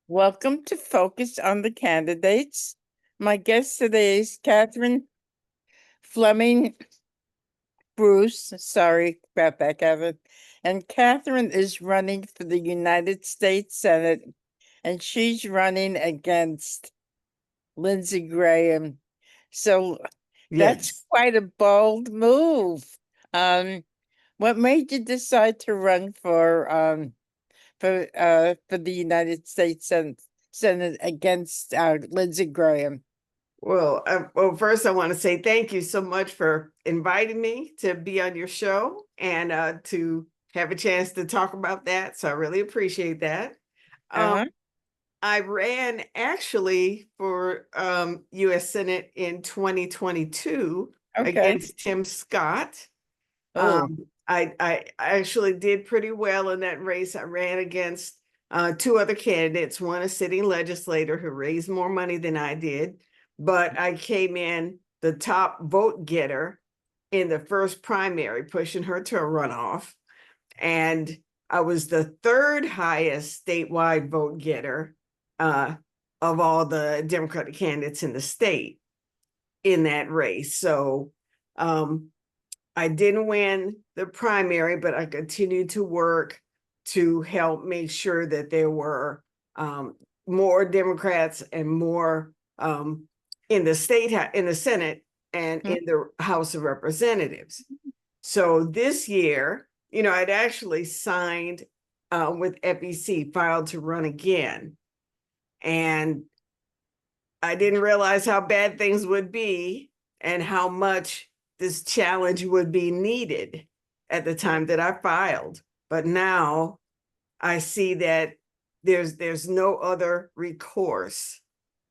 Welcome to Focus on the Candidates. My guest today is Catherine Fleming Bruce. Sorry about that, Kevin. And Catherine is running for the United States Senate, and she's running against Lindsey Graham. So that's Yes. quite a bold move. Um, what made you decide to run for the United States Senate against Lindsey Graham? Well, first I want to say thank you so much for inviting me to be on your show and to have a chance to talk about that. So I really appreciate that. Um, Uh-huh. I ran actually for U.S. Senate in 2022 Okay. against Tim Scott. Oh, I actually did pretty well in that race. I ran against two other candidates, one a sitting legislator who raised more money than I did, but I came in the top vote getter in the first primary, pushing her to a runoff. And I was the third highest statewide vote getter uh, of all the Democratic candidates in the state in that race. So um, I didn't win the primary, but I continued to work to help make sure that there were more Democrats and more in the in the Senate and mm, in the House of Representatives. So this year, I'd actually signed with FEC, filed to run again. And I didn't realize how bad things would be and how much this challenge would be needed at the time that I filed. But now I see that there's no other recourse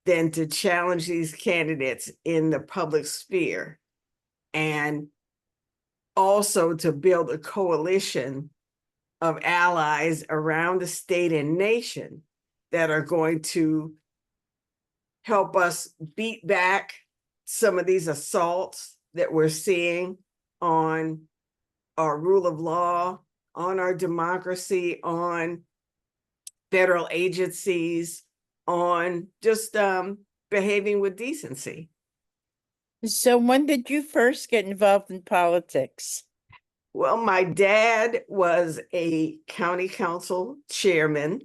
than to challenge these candidates in the public sphere and also to build a coalition of allies around the state and nation that are going to help us beat back some of these assaults that we're seeing on our rule of law, on our democracy, on federal agencies, on just behaving with decency. so when did you first get involved in politics? Well, my dad was a county council chairman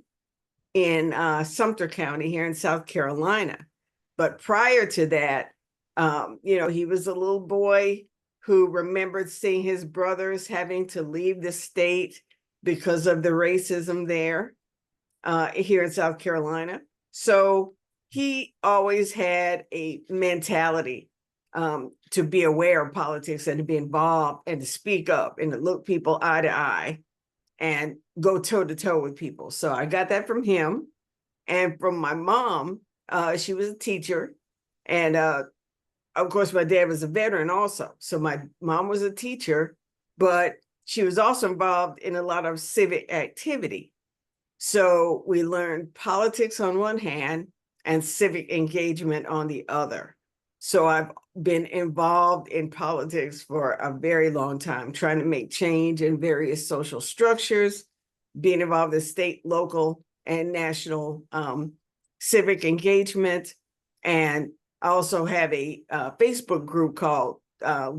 in Sumter County here in South Carolina. But prior to that, he was a little boy who remembered seeing his brothers having to leave the state because of the racism there here in South Carolina. So he always had a mentality to be aware of politics and to be involved and to speak up and to look people eye to eye and go toe to toe with people. So I got that from him. And from my mom, she was a teacher. And of course, my dad was a veteran also. So my mom was a teacher, but she was also involved in a lot of civic activity. So we learned politics on one hand and civic engagement on the other. So I've been involved in politics for a very long time, trying to make change in various social structures, being involved in state, local, and national civic engagement. And I also have a Facebook group called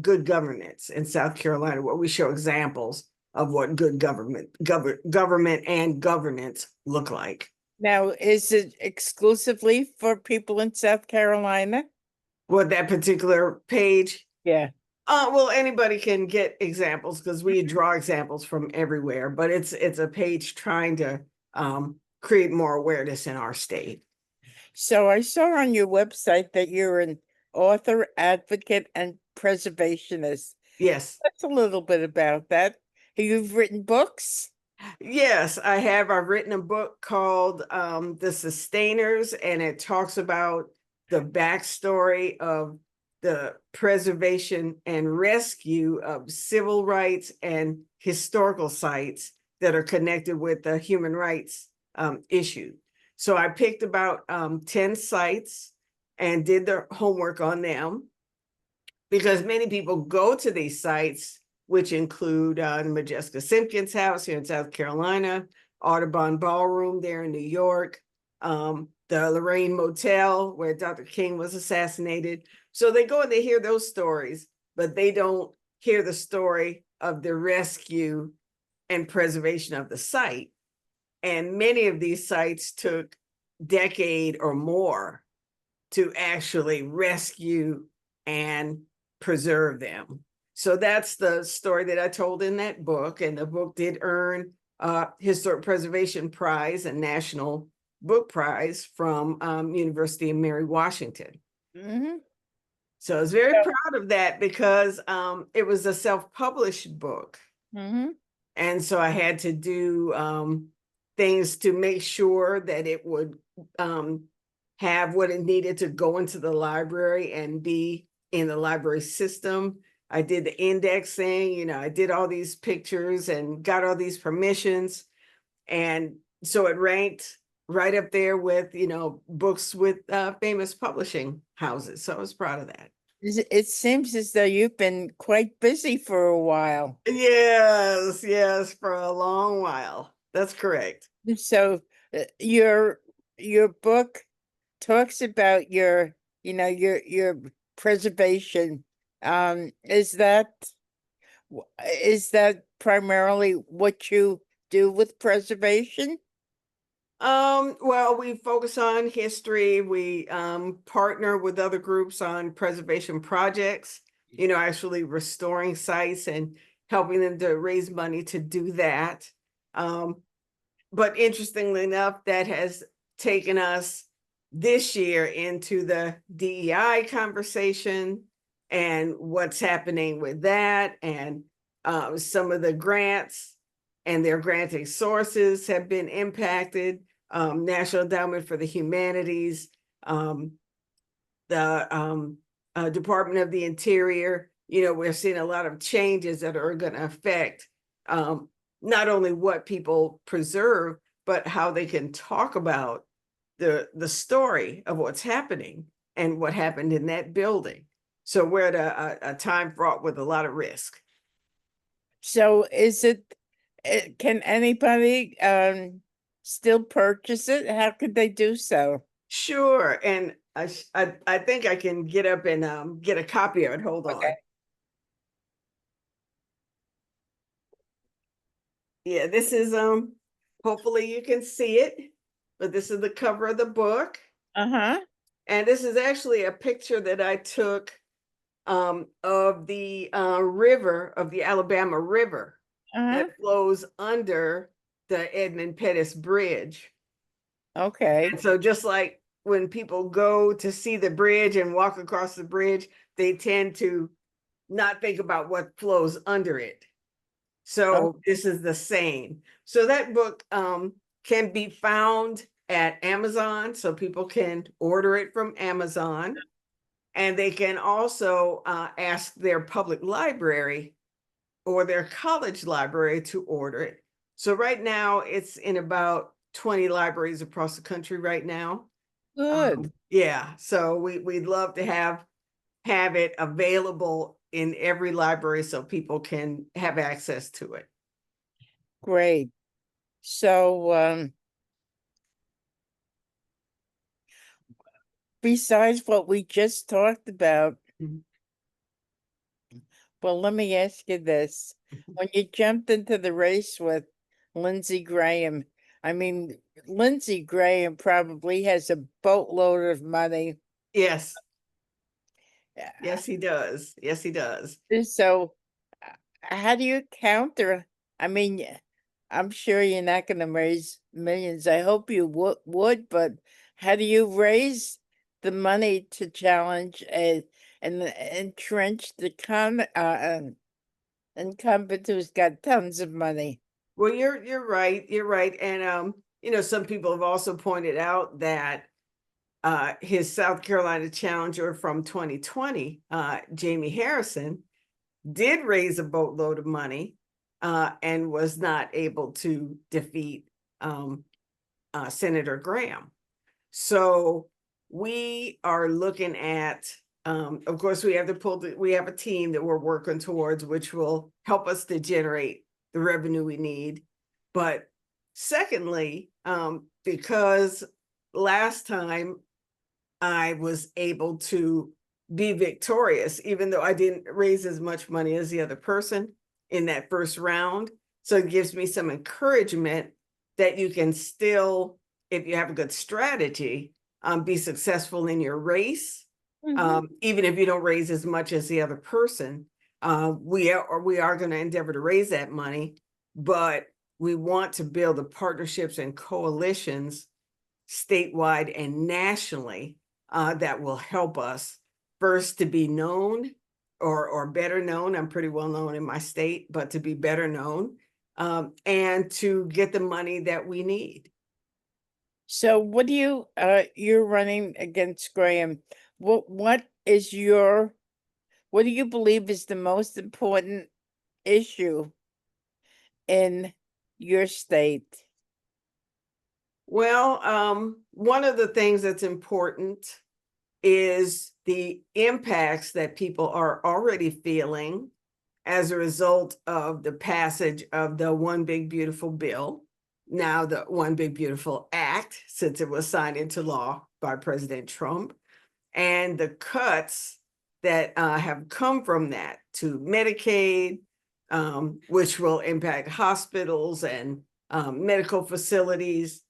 Good Governance in South Carolina, where we show examples of what good government and governance look like. Now, is it exclusively for people in South Carolina? What that particular page? Yeah. Well, anybody can get examples because we draw examples from everywhere, but it's a page trying to create more awareness in our state. So I saw on your website that you're an author, advocate, and preservationist. Yes. That's a little bit about that. You've written books? Yes, I have. I've written a book called The Sustainers, and it talks about the backstory of the preservation and rescue of civil rights and historical sites that are connected with the human rights issue. So I picked about 10 sites and did the homework on them because many people go to these sites, which include Majeska Simpkins House here in South Carolina, Audubon Ballroom there in New York, the Lorraine Motel where Dr. King was assassinated. So they go and they hear those stories, but they don't hear the story of the rescue and preservation of the site. And many of these sites took decade or more to actually rescue and preserve them. So that's the story that I told in that book. And the book did earn Historic Preservation Prize and National Book Prize from University of Mary Washington. Mhm. So I was very proud of that because it was a self-published book. Mhm. And so I had to do things to make sure that it would have what it needed to go into the library and be in the library system. I did the indexing, you know, I did all these pictures and got all these permissions. And so it ranked right up there with, you know, books with famous publishing houses. So I was proud of that. It seems as though you've been quite busy for a while. Yes, yes, for a long while. That's correct. So your book talks about your preservation. Is that primarily what you do with preservation? Well, we focus on history. We partner with other groups on preservation projects, you know, actually restoring sites and helping them to raise money to do that. But interestingly enough, that has taken us this year into the DEI conversation and what's happening with that. And some of the grants and their granting sources have been impacted. National Endowment for the Humanities, the Department of the Interior, you know, we're seeing a lot of changes that are going to affect not only what people preserve, but how they can talk about the story of what's happening and what happened in that building. So we're at a time fraught with a lot of risk. So can anybody still purchase it? How could they do so? Sure, and I think I can get up and get a copy of it. Hold on. Okay. Yeah, this is hopefully you can see it, but this is the cover of the book. Uh-huh. And this is actually a picture that I took of the river, of the Alabama River Uh-huh. that flows under the Edmund Pettus Bridge. Okay. And so just like when people go to see the bridge and walk across the bridge, they tend to not think about what flows under it. Oh, So this is the same. So that book can be found at Amazon, so people can order it from Amazon. And they can also ask their public library or their college library to order it. So right now it's in about 20 libraries across the country right now. good. Yeah, so we'd love to have it available in every library so people can have access to it. Great. So, besides what we just talked about, Mhm. well, let me ask you this. When you jumped into the race with Lindsey Graham, I mean, Lindsey Graham probably has a boatload of money. Yes, Uh, yes, he does. Yes, he does. So, how do you counter? I mean, I'm sure you're not going to raise millions. I hope you would, but how do you raise the money to challenge and entrench the incumbent who's got tons of money? Well, you're right. You're right. And you know, some people have also pointed out that his South Carolina challenger from 2020, Jamie Harrison, did raise a boatload of money and was not able to defeat Senator Graham. So we are looking at, of course, we have we have a team that we're working towards, which will help us to generate the revenue we need. But secondly, because last time I was able to be victorious, even though I didn't raise as much money as the other person in that first round. So it gives me some encouragement that you can still, if you have a good strategy, be successful in your race, even if you don't raise as much as the other person. We are going to endeavor to raise that money, but we want to build the partnerships and coalitions statewide and nationally that will help us first to be known or better known. I'm pretty well known in my state, but to be better known and to get the money that we need. So what do you're running against Graham. What do you believe is the most important issue in your state? Well, one of the things that's important is the impacts that people are already feeling as a result of the passage of the One Big Beautiful Bill, now the One Big Beautiful Act, since it was signed into law by President Trump, and the cuts that have come from that to Medicaid, which will impact hospitals and medical facilities,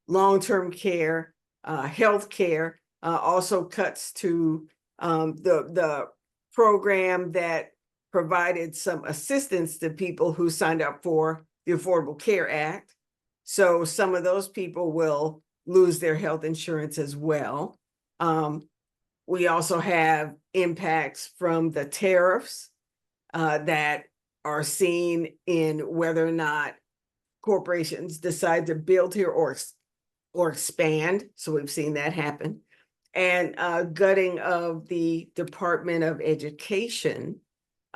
long-term care, health care, also cuts to the program that provided some assistance to people who signed up for the Affordable Care Act. So some of those people will lose their health insurance as well. We also have impacts from the tariffs that are seen in whether or not corporations decide to build here or expand. So we've seen that happen. And gutting of the Department of Education,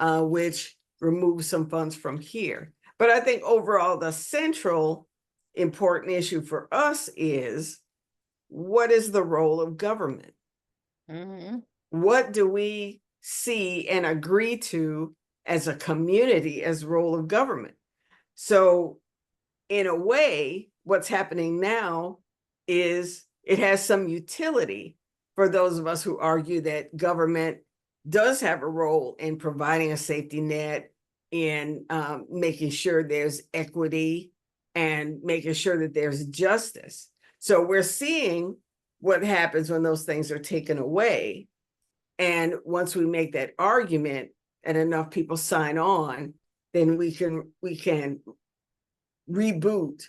which removes some funds from here. But I think overall, the central important issue for us is, what is the role of government? What do we see and agree to as a community as role of government? So in a way, what's happening now is it has some utility for those of us who argue that government does have a role in providing a safety net, in making sure there's equity and making sure that there's justice. So we're seeing what happens when those things are taken away. And once we make that argument and enough people sign on, then we can reboot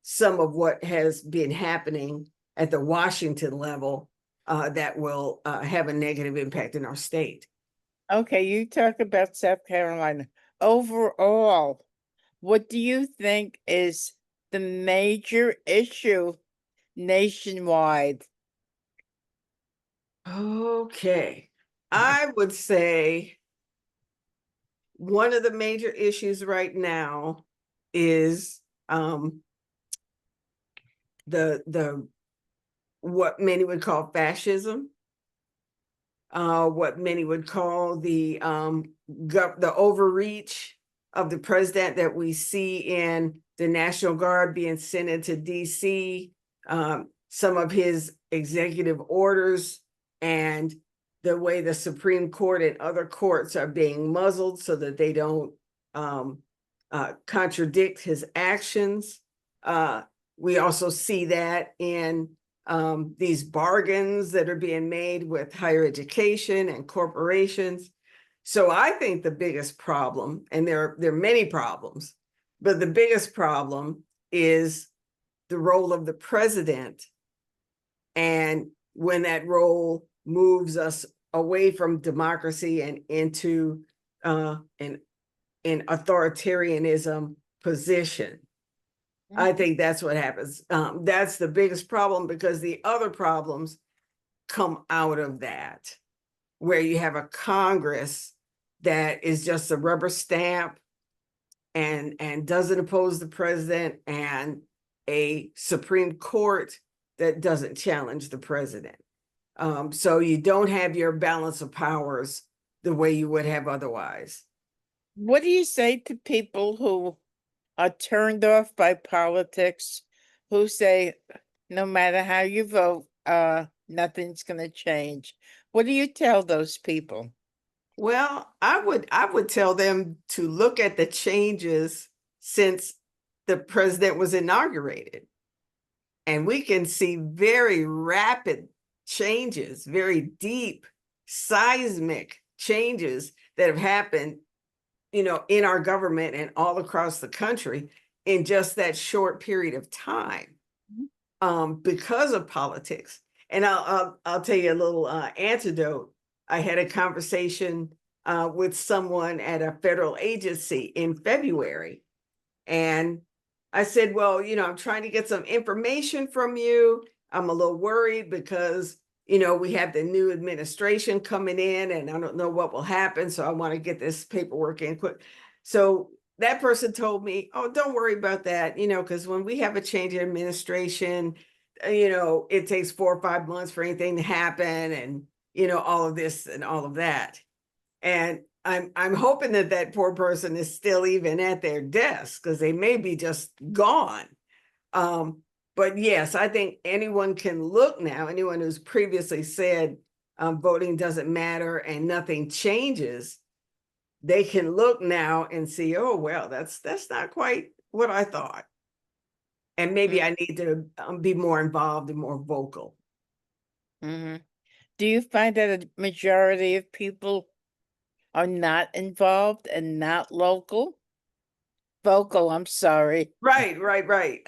some of what has been happening at the Washington level that will have a negative impact in our state. Okay, you talk about South Carolina. Overall, what do you think is the major issue nationwide? Okay, I would say one of the major issues right now is the what many would call fascism, what many would call the overreach of the president that we see in the National Guard being sent into DC, some of his executive orders, and the way the Supreme Court and other courts are being muzzled so that they don't contradict his actions. We also see that in these bargains that are being made with higher education and corporations. So I think the biggest problem, and there are many problems, but the biggest problem is the role of the president. And when that role moves us away from democracy and into an authoritarianism position. I think that's what happens. That's the biggest problem, because the other problems come out of that, where you have a Congress that is just a rubber stamp and doesn't oppose the president, and a Supreme Court that doesn't challenge the president. So you don't have your balance of powers the way you would have otherwise. What do you say to people who are turned off by politics, who say no matter how you vote, nothing's going to change. What do you tell those people? Well, I would tell them to look at the changes since the president was inaugurated. And we can see very rapid changes, very deep, seismic changes that have happened, in our government and all across the country in just that short period of time, because of politics. And I'll tell you a little anecdote. I had a conversation with someone at a federal agency in February, and I said, well, I'm trying to get some information from you. I'm a little worried because, we have the new administration coming in and I don't know what will happen. So I want to get this paperwork in quick. So that person told me, oh, don't worry about that, because when we have a change in administration, it takes 4 or 5 months for anything to happen and, all of this and all of that. And I'm hoping that that poor person is still even at their desk because they may be just gone. But yes, I think anyone can look now, anyone who's previously said voting doesn't matter and nothing changes, they can look now and see, oh, well, that's not quite what I thought. And maybe I need to be more involved and more vocal. Mm-hmm. Do you find that a majority of people are not involved and not vocal, I'm sorry. Right.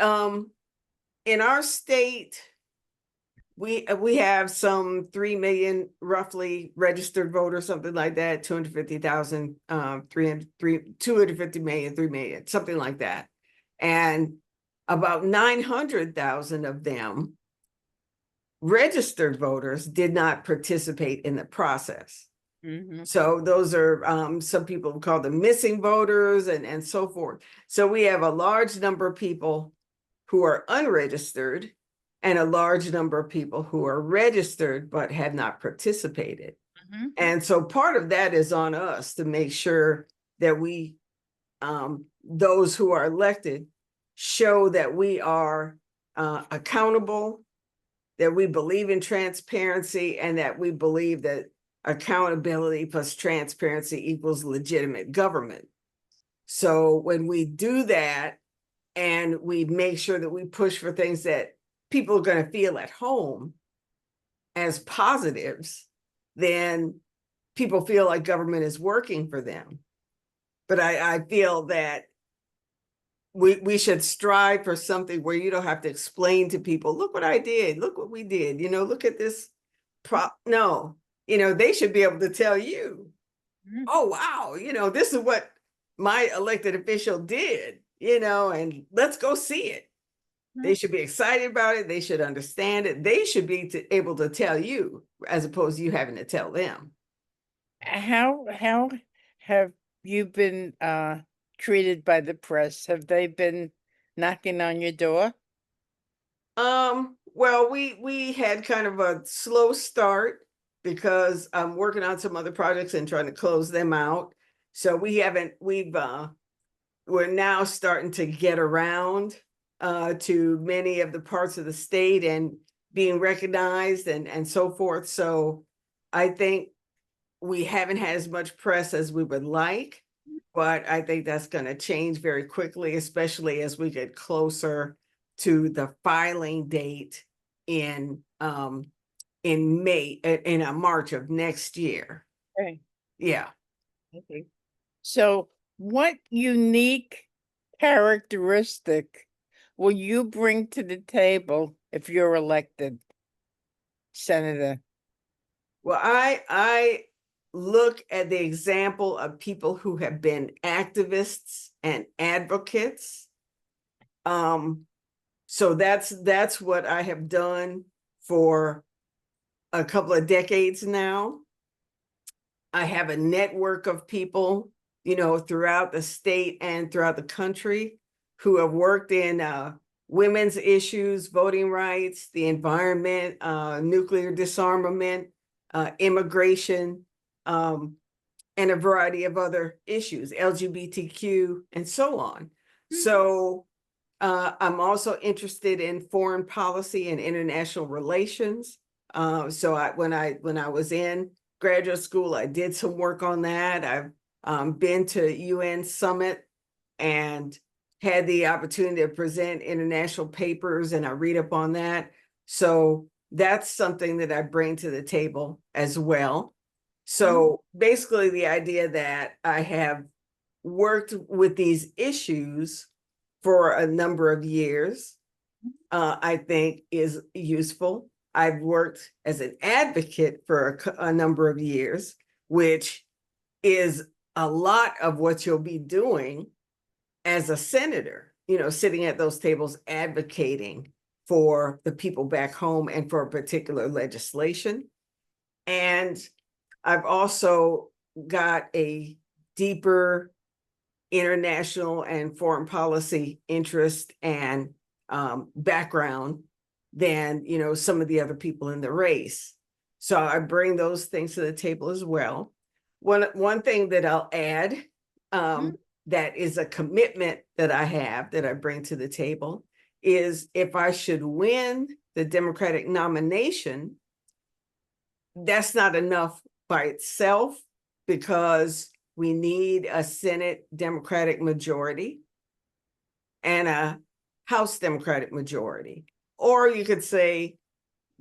In our state, we have some 3 million roughly registered voters, something like that, 250,000, 250 million, 3 million, something like that. And about 900,000 of them, registered voters, did not participate in the process. Mm-hmm. So those are some people call them missing voters and so forth. So we have a large number of people who are unregistered and a large number of people who are registered but have not participated. Mm-hmm. And so part of that is on us to make sure that we, those who are elected, show that we are accountable, that we believe in transparency, and that we believe that accountability plus transparency equals legitimate government. So when we do that and we make sure that we push for things that people are going to feel at home as positives, then people feel like government is working for them. But I feel that we should strive for something where you don't have to explain to people, look what I did, look what we did, look at this. No, they should be able to tell you, oh, wow, this is what my elected official did, and let's go see it. They should be excited about it. They should understand it. They should be able to tell you as opposed to you having to tell them. How have you been treated by the press? Have they been knocking on your door? Well, we had kind of a slow start because I'm working on some other projects and trying to close them out. So we're now starting to get around to many of the parts of the state and being recognized and so forth. So I think we haven't had as much press as we would like, but I think that's going to change very quickly, especially as we get closer to the filing date in May, in March of next year. Okay. Yeah. Okay. So what unique characteristic will you bring to the table if you're elected, Senator? Well, I look at the example of people who have been activists and advocates. So that's what I have done for a couple of decades now. I have a network of people, throughout the state and throughout the country who have worked in women's issues, voting rights, the environment, nuclear disarmament, immigration, and a variety of other issues, LGBTQ, and so on. So I'm also interested in foreign policy and international relations. When I was in graduate school, I did some work on that. I've been to UN Summit and had the opportunity to present international papers, and I read up on that. So that's something that I bring to the table as well. So basically, the idea that I have worked with these issues for a number of years, I think is useful. I've worked as an advocate for a number of years, which is a lot of what you'll be doing as a senator, sitting at those tables advocating for the people back home and for a particular legislation. And I've also got a deeper international and foreign policy interest and background than some of the other people in the race. So I bring those things to the table as well. One thing that I'll add that is a commitment that I have that I bring to the table is if I should win the Democratic nomination, that's not enough by itself, because we need a Senate Democratic majority and a House Democratic majority. Or you could say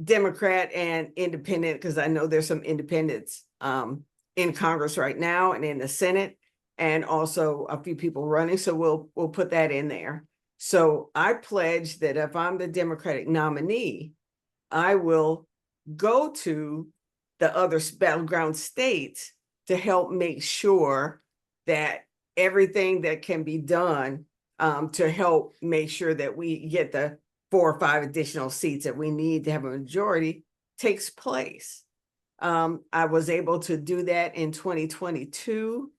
Democrat and independent, because I know there's some independents in Congress right now and in the Senate, and also a few people running. So we'll put that in there. So I pledge that if I'm the Democratic nominee, I will go to the other battleground states to help make sure that everything that can be done to help make sure that we get the 4 or 5 additional seats that we need to have a majority takes place. I was able to do that in 2022,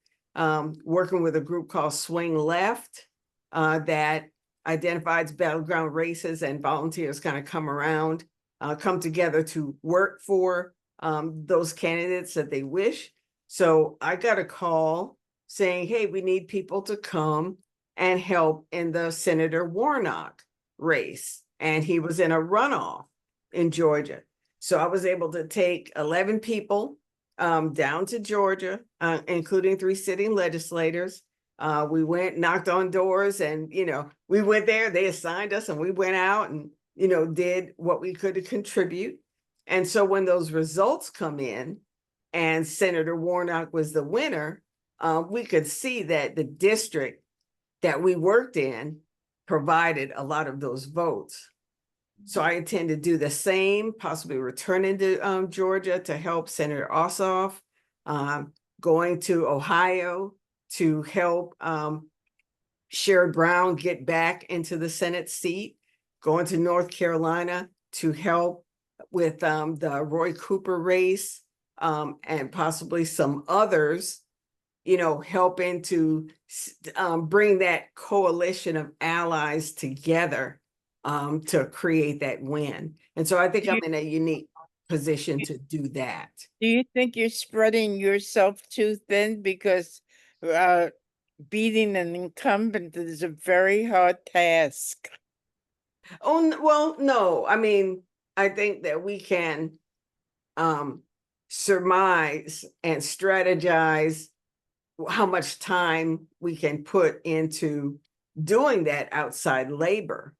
working with a group called Swing Left that identifies battleground races, and volunteers kind of come together to work for those candidates that they wish. So I got a call saying, hey, we need people to come and help in the Senator Warnock race. And he was in a runoff in Georgia. So I was able to take 11 people down to Georgia, including 3 sitting legislators. We went, knocked on doors, and, we went there, they assigned us, and we went out and, did what we could to contribute. And so when those results come in and Senator Warnock was the winner, we could see that the district that we worked in provided a lot of those votes. So I intend to do the same, possibly returning to Georgia to help Senator Ossoff, going to Ohio to help Sherrod Brown get back into the Senate seat, going to North Carolina to help with the Roy Cooper race, and possibly some others, helping to bring that coalition of allies together to create that win. And so I think I'm in a unique position to do that. Do you think you're spreading yourself too thin? Because beating an incumbent is a very hard task. Oh, well, no. I mean, I think that we can surmise and strategize how much time we can put into doing that outside labor.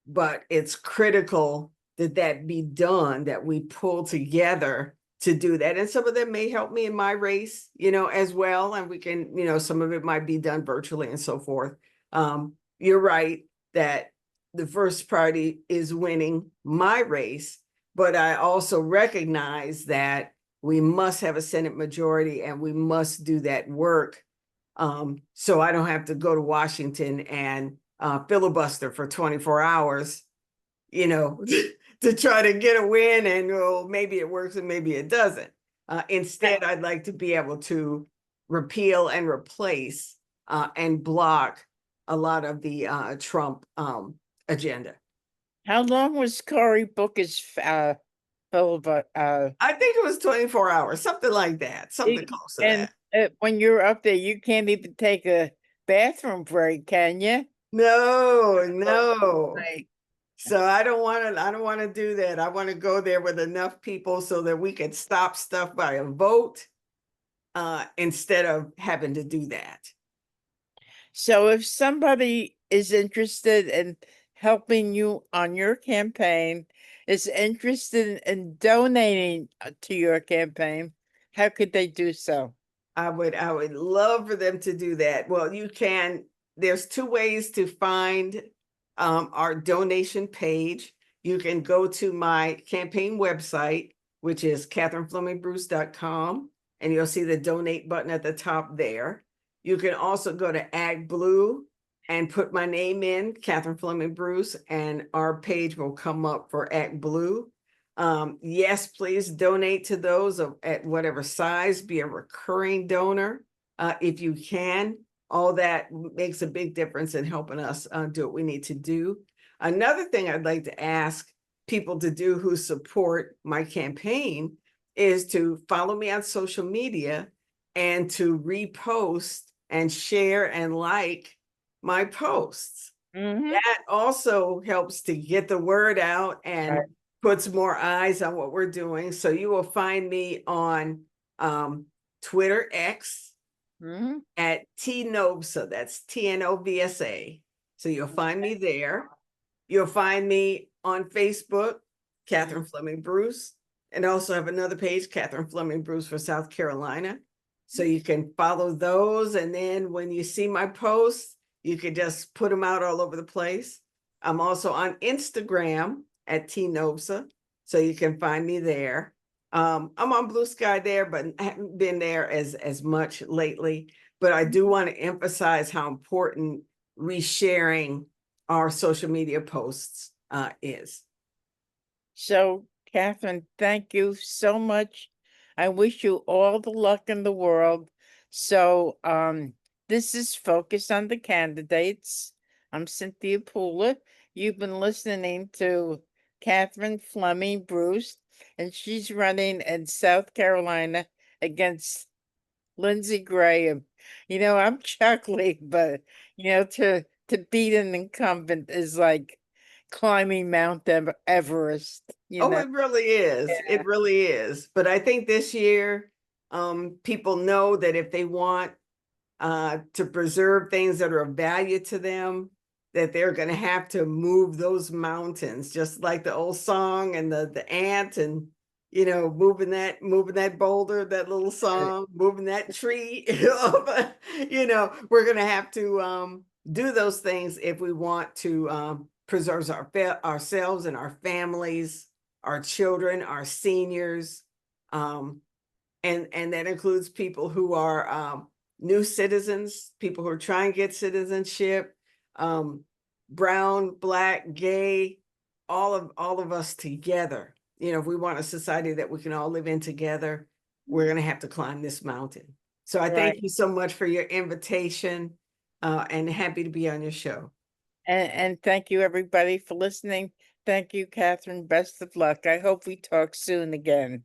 But it's critical that that be done, that we pull together to do that. And some of them may help me in my race, as well. And we can, some of it might be done virtually and so forth. You're right that the first party is winning my race, but I also recognize that we must have a Senate majority and we must do that work. So I don't have to go to Washington and filibuster for 24 hours, to try to get a win, and maybe it works and maybe it doesn't. Instead, I'd like to be able to repeal and replace and block a lot of the Trump agenda. How long was Cory Booker's filibuster? I think it was 24 hours, something like that, something close to that. When you're up there, you can't even take a bathroom break, can you? No. Right. So I don't want to do that. I want to go there with enough people so that we can stop stuff by a vote, instead of having to do that. So if somebody is interested in helping you on your campaign, is interested in donating to your campaign, how could they do so? I would love for them to do that. Well, there's two ways to find our donation page. You can go to my campaign website, which is catherineflemingbruce.com, and you'll see the donate button at the top there. You can also go to Ag Blue and put my name in, Catherine Fleming Bruce, and our page will come up for Ag Blue. Yes, please donate to those at whatever size, be a recurring donor if you can. All that makes a big difference in helping us do what we need to do. Another thing I'd like to ask people to do who support my campaign is to follow me on social media and to repost and share and like my posts. Mhm. That also helps to get the word out and Right. puts more eyes on what we're doing. So you will find me on Twitter X Mhm. at TNOVSA. That's TNOVSA. So you'll find me there. You'll find me on Facebook, Catherine Fleming Bruce, and also have another page, Catherine Fleming Bruce for South Carolina. So you can follow those. And then when you see my posts, you can just put them out all over the place. I'm also on Instagram at TNOVSA. So you can find me there. I'm on Blue Sky there, but I haven't been there as much lately. But I do want to emphasize how important resharing our social media posts is. So, Catherine, thank you so much. I wish you all the luck in the world. So, this is Focus on the Candidates. I'm Cynthia Pooler. You've been listening to Catherine Fleming Bruce, and she's running in South Carolina against Lindsey Graham. I'm chuckling, but to beat an incumbent is like climbing Mount Everest. Oh, it really is. Yeah. It really is. But I think this year, people know that if they want to preserve things that are of value to them, that they're going to have to move those mountains, just like the old song and the ant and moving that boulder, that little song, moving that tree. We're going to have to do those things if we want to preserve ourselves and our families, our children, our seniors, and that includes people who are new citizens, people who are trying to get citizenship, brown, black, gay, all of us together. If we want a society that we can all live in together, we're going to have to climb this mountain. So I Right. thank you so much for your invitation, and happy to be on your show. And thank you everybody for listening. Thank you, Catherine. Best of luck. I hope we talk soon again.